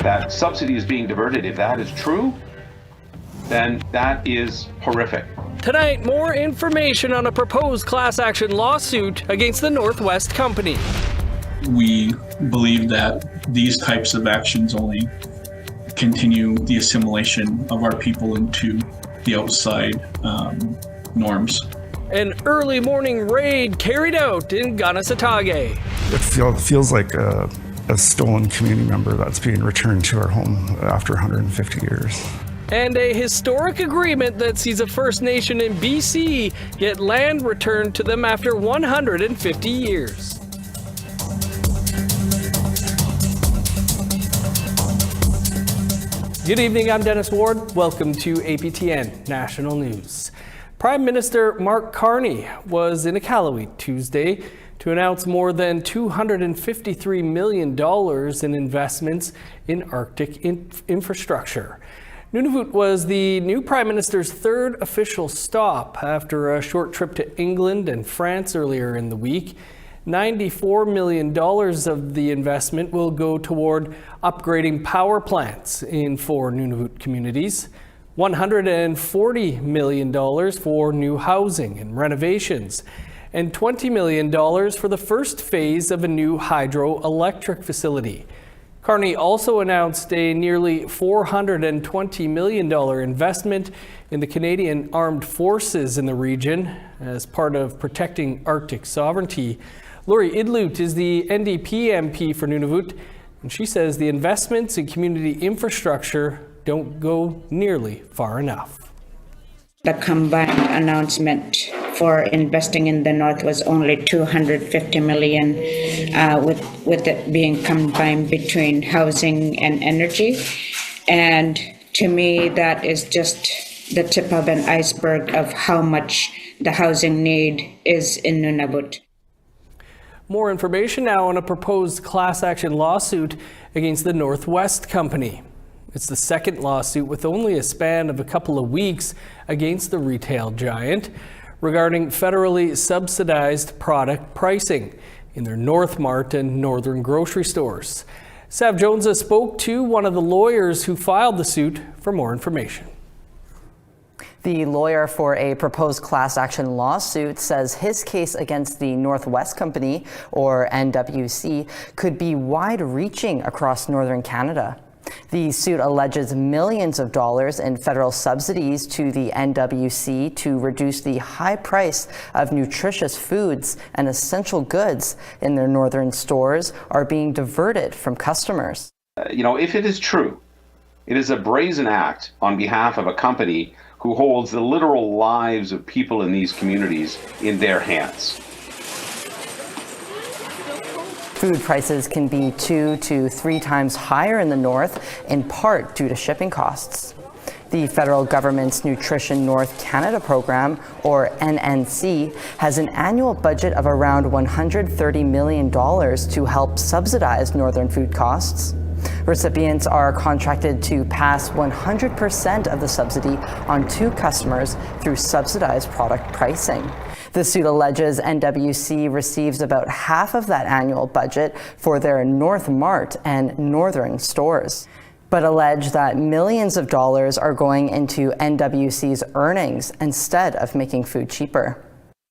that subsidy is being diverted, if that is true, then that is horrific. Tonight, more information on a proposed class action lawsuit against the Northwest Company. We believe that these types of actions only continue the assimilation of our people into the outside norms. An early morning raid carried out in Kanehsatà. It feels like a stolen community member that's being returned to our home after 150 years. And a historic agreement that sees a First Nation in BC get land returned to them after 150 years. Good evening, I'm Dennis Ward. Welcome to APTN National News. Prime Minister Mark Carney was in Iqaluit Tuesday to announce more than $253 million in investments in Arctic infrastructure. Nunavut was the new Prime Minister's third official stop after a short trip to England and France earlier in the week. $94 million of the investment will go toward upgrading power plants in 4 Nunavut communities, $140 million for new housing and renovations, and $20 million for the first phase of a new hydroelectric facility. Carney also announced a nearly $420 million investment in the Canadian Armed Forces in the region as part of protecting Arctic sovereignty. Lori Idlut is the NDP MP for Nunavut, and she says the investments in community infrastructure don't go nearly far enough. The combined announcement for investing in the North was only $250 million, with it being combined between housing and energy. And to me, that is just the tip of an iceberg of how much the housing need is in Nunavut. More information now on a proposed class action lawsuit against the Northwest Company. It's the second lawsuit with only a span of a couple of weeks against the retail giant regarding federally subsidized product pricing in their North Mart and Northern grocery stores. Sav Jones spoke to one of the lawyers who filed the suit for more information. The lawyer for a proposed class action lawsuit says his case against the Northwest Company, or NWC, could be wide-reaching across northern Canada. The suit alleges millions of dollars in federal subsidies to the NWC to reduce the high price of nutritious foods and essential goods in their northern stores are being diverted from customers. If it is true, it is a brazen act on behalf of a company who holds the literal lives of people in these communities in their hands. Food prices can be 2 to 3 times higher in the north, in part due to shipping costs. The federal government's Nutrition North Canada program, or NNC, has an annual budget of around $130 million to help subsidize northern food costs. Recipients are contracted to pass 100% of the subsidy on to customers through subsidized product pricing. The suit alleges NWC receives about half of that annual budget for their North Mart and Northern stores, but allege that millions of dollars are going into NWC's earnings instead of making food cheaper.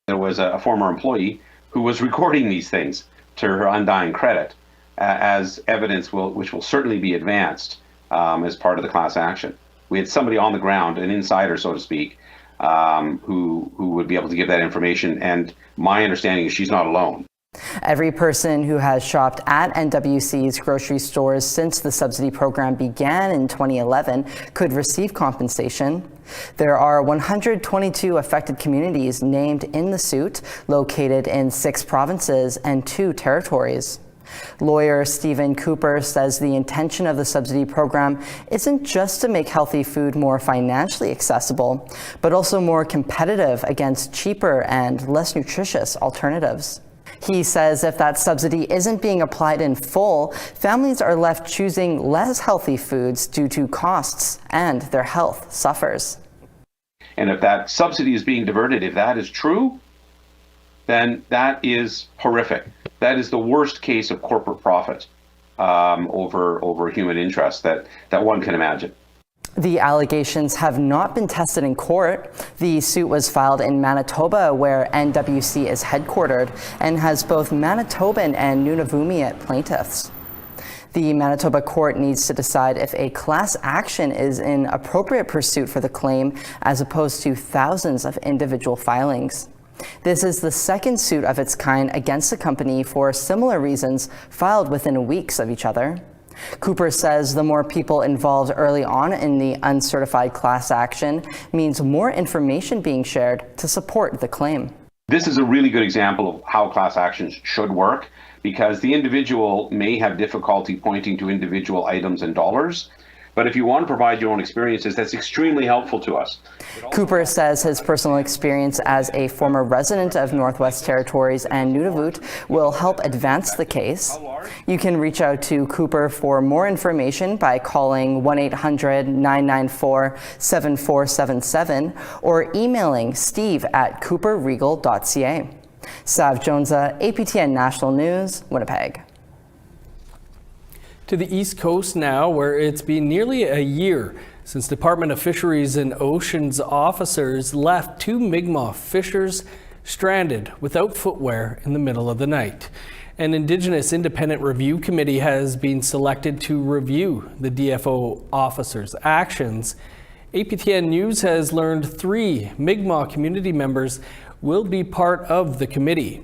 There was a former employee who was recording these things to her undying credit as evidence which will certainly be advanced as part of the class action. We had somebody on the ground, an insider, so to speak, who would be able to give that information, and my understanding is she's not alone. Every person who has shopped at NWC's grocery stores since the subsidy program began in 2011 could receive compensation. There are 122 affected communities named in the suit, located in 6 provinces and 2 territories. Lawyer Stephen Cooper says the intention of the subsidy program isn't just to make healthy food more financially accessible, but also more competitive against cheaper and less nutritious alternatives. He says if that subsidy isn't being applied in full, families are left choosing less healthy foods due to costs, and their health suffers. And if that subsidy is being diverted, if that is true, then that is horrific. That is the worst case of corporate profit over human interest that one can imagine. The allegations have not been tested in court. The suit was filed in Manitoba, where NWC is headquartered, and has both Manitoban and Nunavummiut plaintiffs. The Manitoba court needs to decide if a class action is an appropriate pursuit for the claim, as opposed to thousands of individual filings. This is the second suit of its kind against the company for similar reasons, filed within weeks of each other. Cooper says the more people involved early on in the uncertified class action means more information being shared to support the claim. This is a really good example of how class actions should work, because the individual may have difficulty pointing to individual items and dollars. But if you want to provide your own experiences, that's extremely helpful to us. Cooper says his personal experience as a former resident of Northwest Territories and Nunavut will help advance the case. You can reach out to Cooper for more information by calling 1-800-994-7477 or emailing steve@cooperregal.ca. Sav Jonesa, APTN National News, Winnipeg. To the East Coast now, where it's been nearly a year since Department of Fisheries and Oceans officers left two Mi'kmaq fishers stranded without footwear in the middle of the night. An Indigenous independent review committee has been selected to review the DFO officers' actions. APTN News has learned 3 Mi'kmaq community members will be part of the committee.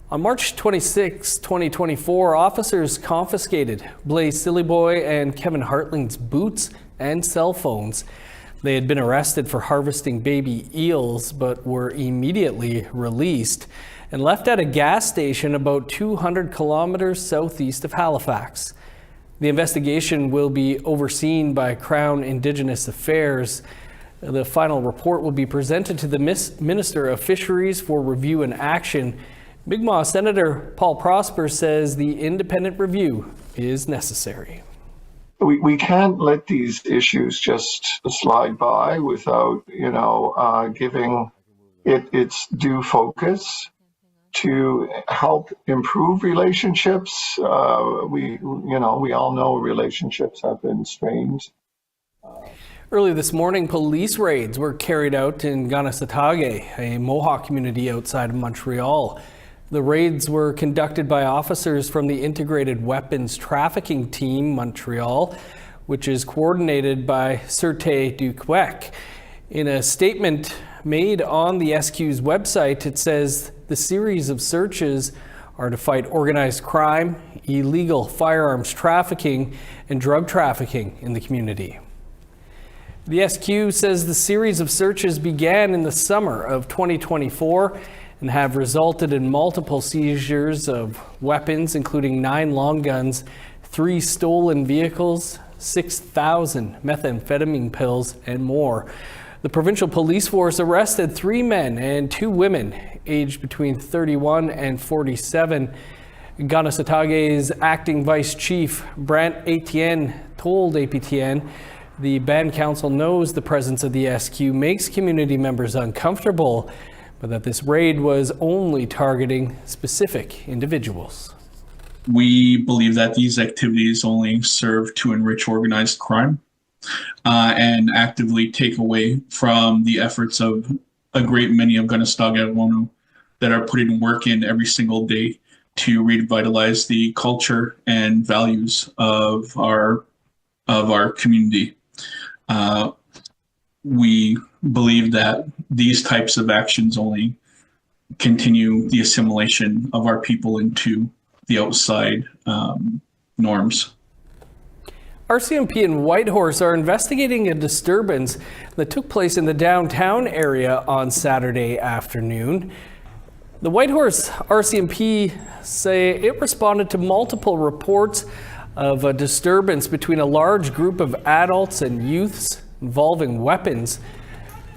On March 26, 2024, officers confiscated Blaze Sillyboy and Kevin Hartling's boots and cell phones. They had been arrested for harvesting baby eels, but were immediately released and left at a gas station about 200 kilometers southeast of Halifax. The investigation will be overseen by Crown Indigenous Affairs. The final report will be presented to the Minister of Fisheries for review and action. Mi'kmaq Senator Paul Prosper says the independent review is necessary. We can't let these issues just slide by without, giving it its due focus to help improve relationships. We all know relationships have been strained. Early this morning, police raids were carried out in Kanehsatà, a Mohawk community outside of Montreal. The raids were conducted by officers from the Integrated Weapons Trafficking Team Montreal, which is coordinated by Sûreté du Québec. In a statement made on the SQ's website, it says the series of searches are to fight organized crime, illegal firearms trafficking, and drug trafficking in the community. The SQ says the series of searches began in the summer of 2024 and have resulted in multiple seizures of weapons, including 9 long guns, 3 stolen vehicles, 6,000 methamphetamine pills, and more. The provincial police force arrested 3 men and 2 women, aged between 31 and 47. Kanehsatà's acting vice chief, Brant Etienne, told APTN the band council knows the presence of the SQ makes community members uncomfortable, but that this raid was only targeting specific individuals. We believe that these activities only serve to enrich organized crime and actively take away from the efforts of a great many of Kanehsatà that are putting work in every single day to revitalize the culture and values of our community. We believe that these types of actions only continue the assimilation of our people into the outside norms. RCMP and Whitehorse are investigating a disturbance that took place in the downtown area on Saturday afternoon. The Whitehorse RCMP say it responded to multiple reports of a disturbance between a large group of adults and youths involving weapons.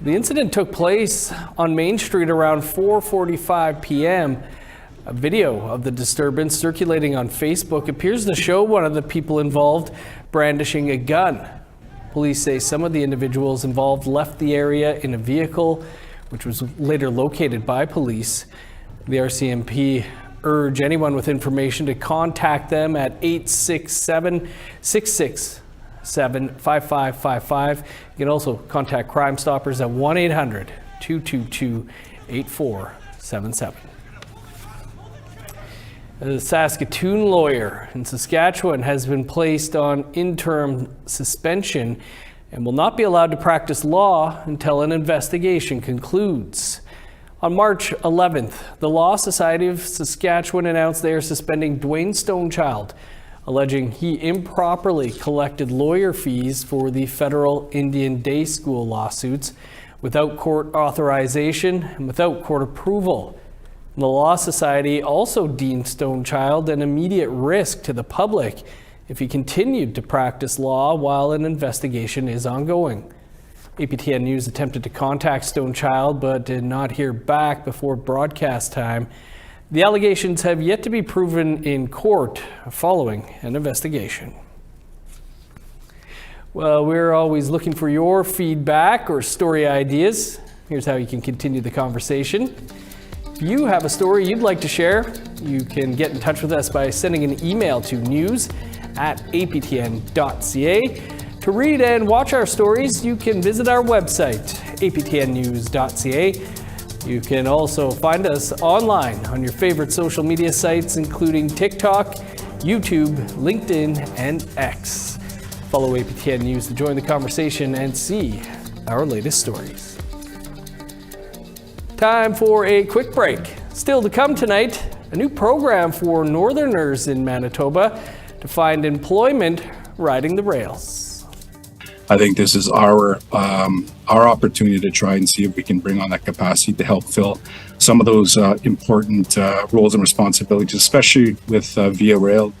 The incident took place on Main Street around 4:45 p.m. A video of the disturbance circulating on Facebook appears to show one of the people involved brandishing a gun. Police say some of the individuals involved left the area in a vehicle, which was later located by police. The RCMP urge anyone with information to contact them at 867-667-5555. You can also contact Crime Stoppers at 1-800-222-8477. A Saskatoon lawyer in Saskatchewan has been placed on interim suspension and will not be allowed to practice law until an investigation concludes. On March 11th, the Law Society of Saskatchewan announced they are suspending Dwayne Stonechild, alleging he improperly collected lawyer fees for the federal Indian Day School lawsuits without court authorization and without court approval. The Law Society also deemed Stonechild an immediate risk to the public if he continued to practice law while an investigation is ongoing. APTN News attempted to contact Stonechild but did not hear back before broadcast time. The allegations have yet to be proven in court following an investigation. Well, we're always looking for your feedback or story ideas. Here's how you can continue the conversation. If you have a story you'd like to share, you can get in touch with us by sending an email to news@aptn.ca. To read and watch our stories, you can visit our website, aptnnews.ca. You can also find us online on your favorite social media sites, including TikTok, YouTube, LinkedIn, and X. Follow APTN News to join the conversation and see our latest stories. Time for a quick break. Still to come tonight, a new program for Northerners in Manitoba to find employment riding the rails. I think this is our opportunity to try and see if we can bring on that capacity to help fill some of those important roles and responsibilities, especially with Via Rail.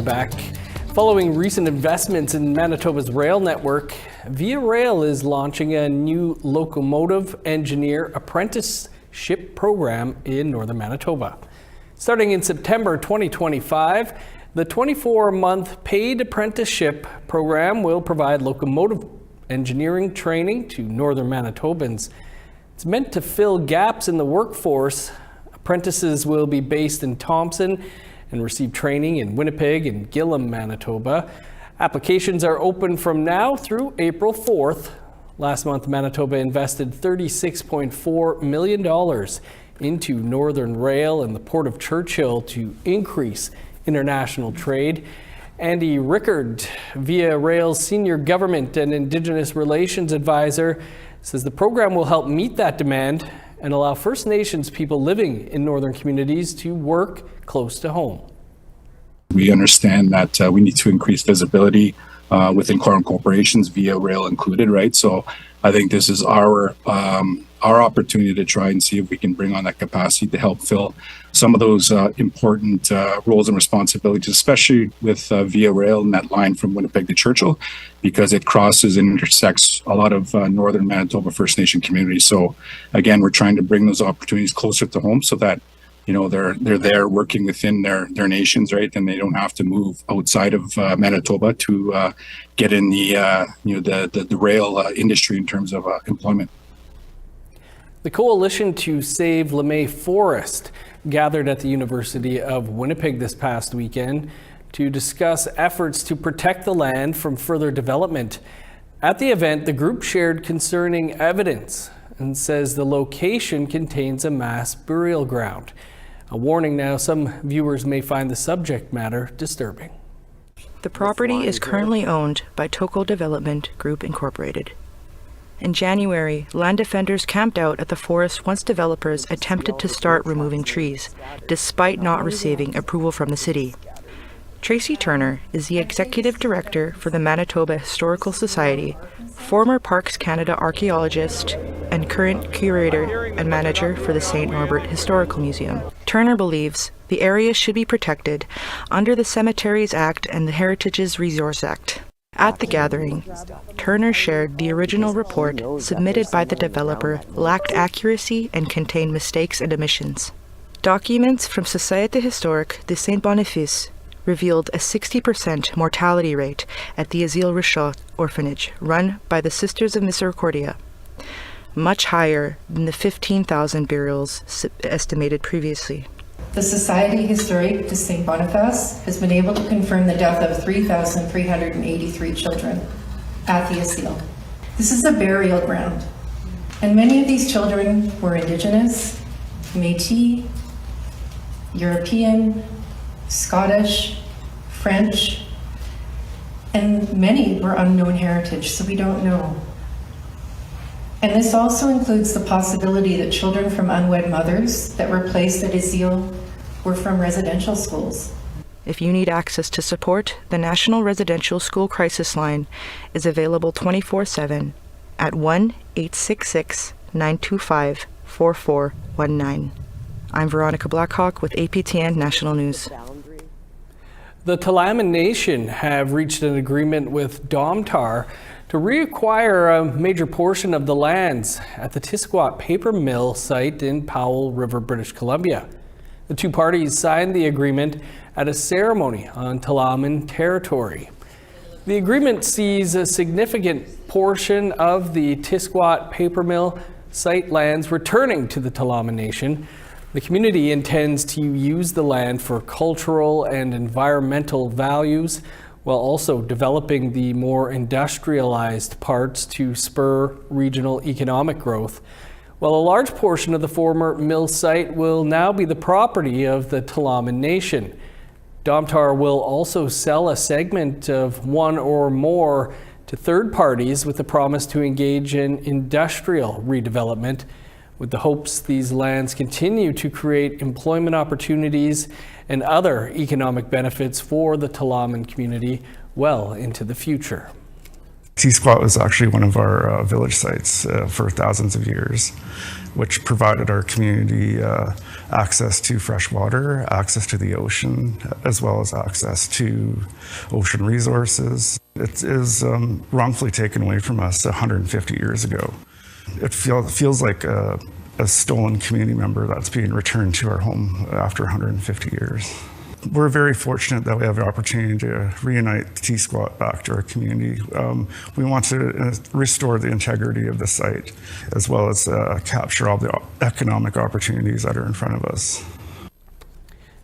Quebec. Following recent investments in Manitoba's rail network, Via Rail is launching a new locomotive engineer apprenticeship program in northern Manitoba. Starting in September 2025, the 24-month paid apprenticeship program will provide locomotive engineering training to northern Manitobans. It's meant to fill gaps in the workforce. Apprentices will be based in Thompson and receive training in Winnipeg and Gillam, Manitoba. Applications are open from now through April 4th. Last month, Manitoba invested $36.4 million into Northern Rail and the Port of Churchill to increase international trade. Andy Rickard, Via Rail's Senior Government and Indigenous Relations Advisor, says the program will help meet that demand and allow First Nations people living in northern communities to work close to home. We understand that we need to increase visibility within current corporations, Via Rail included, right? So I think this is our opportunity to try and see if we can bring on that capacity to help fill some of those important roles and responsibilities, especially with Via Rail and that line from Winnipeg to Churchill, because it crosses and intersects a lot of northern Manitoba First Nation communities. So again, we're trying to bring those opportunities closer to home so that they're there working within their nations, right? And they don't have to move outside of Manitoba to get in the rail industry in terms of employment. The Coalition to Save LeMay Forest gathered at the University of Winnipeg this past weekend to discuss efforts to protect the land from further development. At the event, the group shared concerning evidence and says the location contains a mass burial ground. A warning now, some viewers may find the subject matter disturbing. The property is currently owned by Toko Development Group Incorporated. In January, land defenders camped out at the forest once developers attempted to start removing trees, despite not receiving approval from the city. Tracy Turner is the Executive Director for the Manitoba Historical Society, former Parks Canada archaeologist, and current curator and manager for the St. Norbert Historical Museum. Turner believes the area should be protected under the Cemeteries Act and the Heritages Resource Act. At the gathering, Turner shared the original report submitted by the developer lacked accuracy and contained mistakes and omissions. Documents from Société Historique de Saint-Boniface revealed a 60% mortality rate at the Asile Richot orphanage run by the Sisters of Misericordia, much higher than the 15,000 burials estimated previously. The Société Historique de Saint-Boniface has been able to confirm the death of 3,383 children at the asile. This is a burial ground, and many of these children were Indigenous, Métis, European, Scottish, French, and many were unknown heritage, so we don't know. And this also includes the possibility that children from unwed mothers that were placed at asile were from residential schools. If you need access to support, the National Residential School Crisis Line is available 24/7 at 1-866-925-4419. I'm Veronica Blackhawk with APTN National News. The Tla'amin Nation have reached an agreement with Domtar to reacquire a major portion of the lands at the Tisquat paper mill site in Powell River, British Columbia. The two parties signed the agreement at a ceremony on Tla'amin territory. The agreement sees a significant portion of the Tisquat paper mill site lands returning to the Tla'amin Nation. The community intends to use the land for cultural and environmental values, while also developing the more industrialized parts to spur regional economic growth. While a large portion of the former mill site will now be the property of the Tla'amin Nation. Domtar will also sell a segment of one or more to third parties with the promise to engage in industrial redevelopment, with the hopes these lands continue to create employment opportunities and other economic benefits for the Tla'amin community well into the future. T-Squat was actually one of our village sites for thousands of years, which provided our community access to fresh water, access to the ocean, as well as access to ocean resources. It is wrongfully taken away from us 150 years ago. It feels like a stolen community member that's being returned to our home after 150 years. We're very fortunate that we have the opportunity to reunite T-Squat back to our community. We want to restore the integrity of the site, as well as capture all the economic opportunities that are in front of us.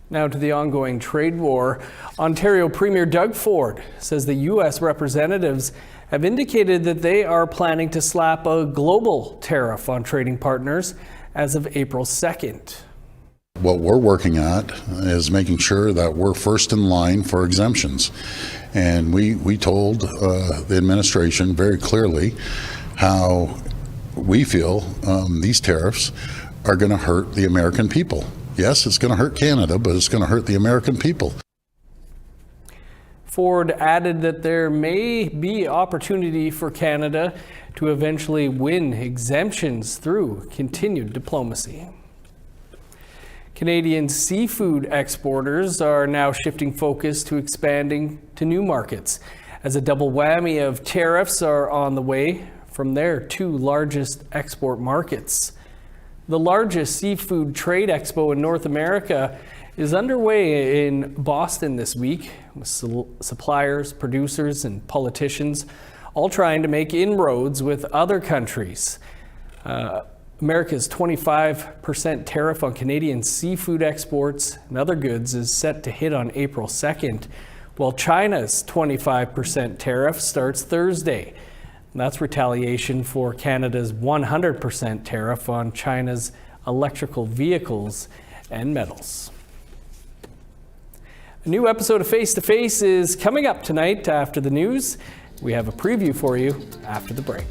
Now to the ongoing trade war. Ontario Premier Doug Ford says the U.S. representatives have indicated that they are planning to slap a global tariff on trading partners as of April 2nd. What we're working at is making sure that we're first in line for exemptions. And we told the administration very clearly how we feel these tariffs are going to hurt the American people. Yes, it's going to hurt Canada, but it's going to hurt the American people. Ford added that there may be opportunity for Canada to eventually win exemptions through continued diplomacy. Canadian seafood exporters are now shifting focus to expanding to new markets, as a double whammy of tariffs are on the way from their two largest export markets. The largest seafood trade expo in North America is underway in Boston this week, with suppliers, producers, and politicians all trying to make inroads with other countries. America's 25% tariff on Canadian seafood exports and other goods is set to hit on April 2nd, while China's 25% tariff starts Thursday. And that's retaliation for Canada's 100% tariff on China's electrical vehicles and metals. A new episode of Face to Face is coming up tonight after the news. We have a preview for you after the break.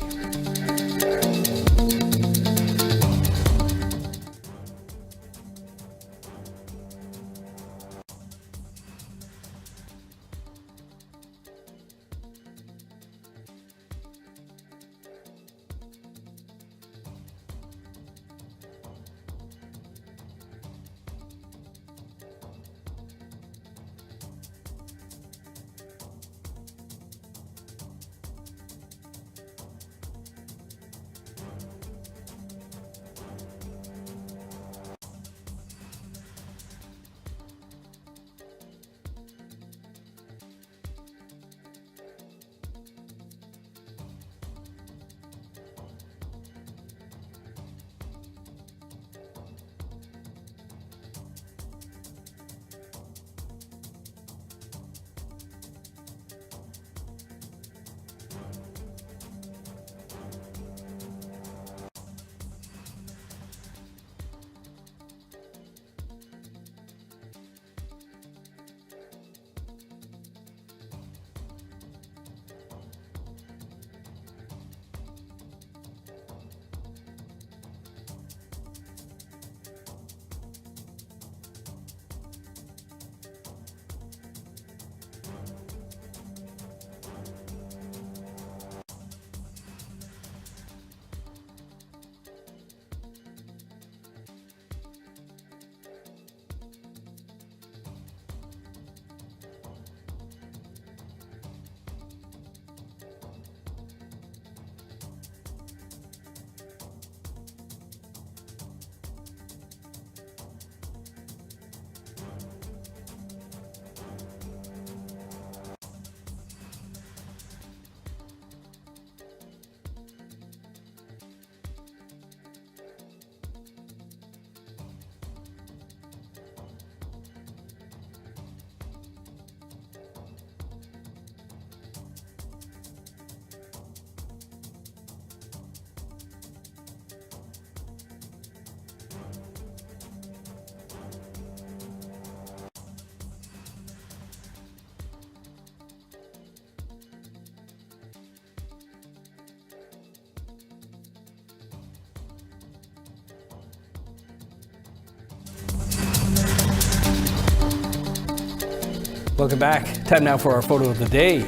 Welcome back. Time now for our photo of the day.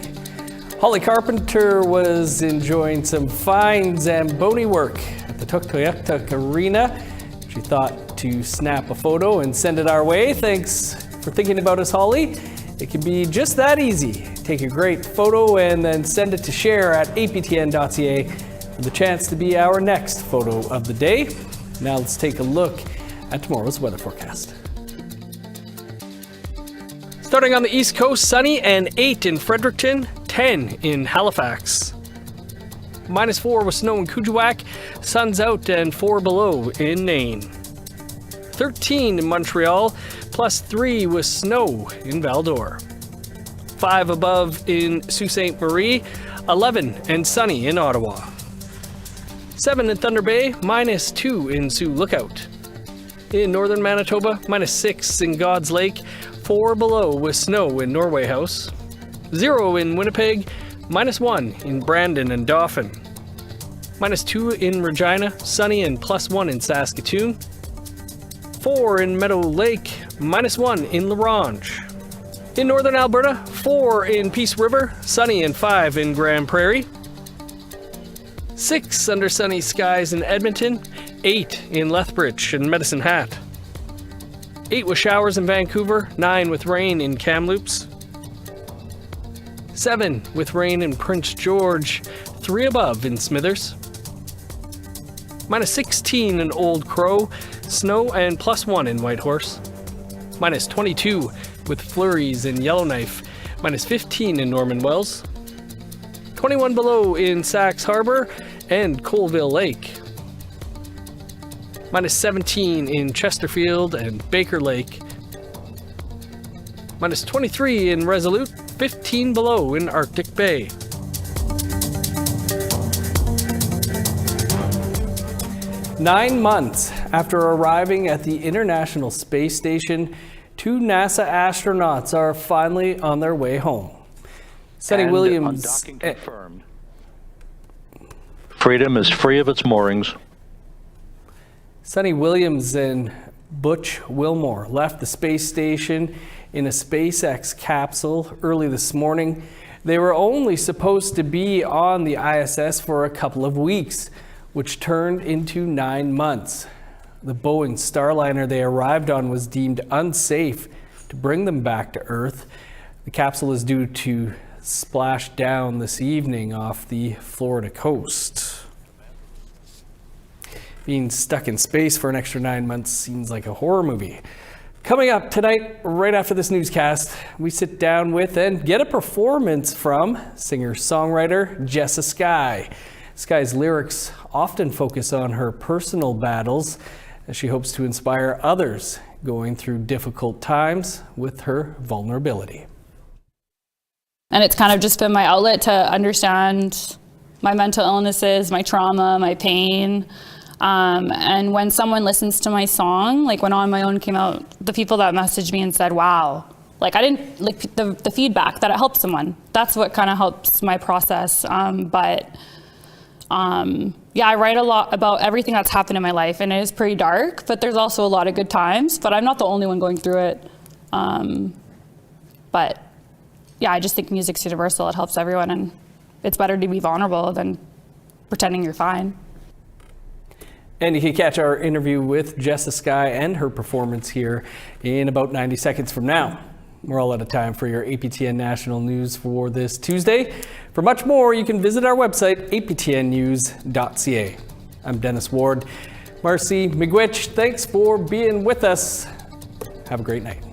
Holly Carpenter was enjoying some fine Zamboni work at the Tla'amin Arena. She thought to snap a photo and send it our way. Thanks for thinking about us, Holly. It can be just that easy. Take a great photo and then send it to share at aptn.ca for the chance to be our next photo of the day. Now let's take a look at tomorrow's weather forecast. Starting on the East Coast, sunny and 8 in Fredericton, 10 in Halifax. -4 with snow in Kuujjuaq, sun's out and 4 below in Nain. 13 in Montreal, +3 with snow in Val-d'Or. 5 above in Sault Ste. Marie, 11 and sunny in Ottawa. 7 in Thunder Bay, -2 in Sioux Lookout. In northern Manitoba, -6 in God's Lake, 4 below with snow in Norway House. 0 in Winnipeg, -1 in Brandon and Dauphin. -2 in Regina, sunny and +1 in Saskatoon. 4 in Meadow Lake, -1 in La Ronge. In northern Alberta, 4 in Peace River, sunny and 5 in Grand Prairie. 6 under sunny skies in Edmonton, 8 in Lethbridge and Medicine Hat. 8 with showers in Vancouver, 9 with rain in Kamloops. 7 with rain in Prince George, 3 above in Smithers. -16 in Old Crow, snow and +1 in Whitehorse. -22 with flurries in Yellowknife, -15 in Norman Wells. 21 below in Sax Harbor and Colville Lake. -17 in Chesterfield and Baker Lake. -23 in Resolute, 15 below in Arctic Bay. Nine months after arriving at the International Space Station, 2 NASA astronauts are finally on their way home. Sunny Williams. Undocking confirmed. Freedom is free of its moorings. Sunny Williams and Butch Wilmore left the space station in a SpaceX capsule early this morning. They were only supposed to be on the ISS for a couple of weeks, which turned into 9 months. The Boeing Starliner they arrived on was deemed unsafe to bring them back to Earth. The capsule is due to splash down this evening off the Florida coast. Being stuck in space for an extra 9 months seems like a horror movie. Coming up tonight, right after this newscast, we sit down with and get a performance from singer-songwriter Jessa Sky. Sky's lyrics often focus on her personal battles as she hopes to inspire others going through difficult times with her vulnerability. And it's kind of just been my outlet to understand my mental illnesses, my trauma, my pain. And when someone listens to my song, like when On My Own came out, the people that messaged me and said, wow, like I didn't like the feedback that it helped someone. That's what kind of helps my process. Yeah, I write a lot about everything that's happened in my life, and it is pretty dark, but there's also a lot of good times, but I'm not the only one going through it. But yeah, I just think music's universal. It helps everyone, and it's better to be vulnerable than pretending you're fine. And you can catch our interview with Jessa Sky and her performance here in about 90 seconds from now. We're all out of time for your APTN National News for this Tuesday. For much more, you can visit our website, aptnnews.ca. I'm Dennis Ward. Marcy Miigwech, thanks for being with us. Have a great night.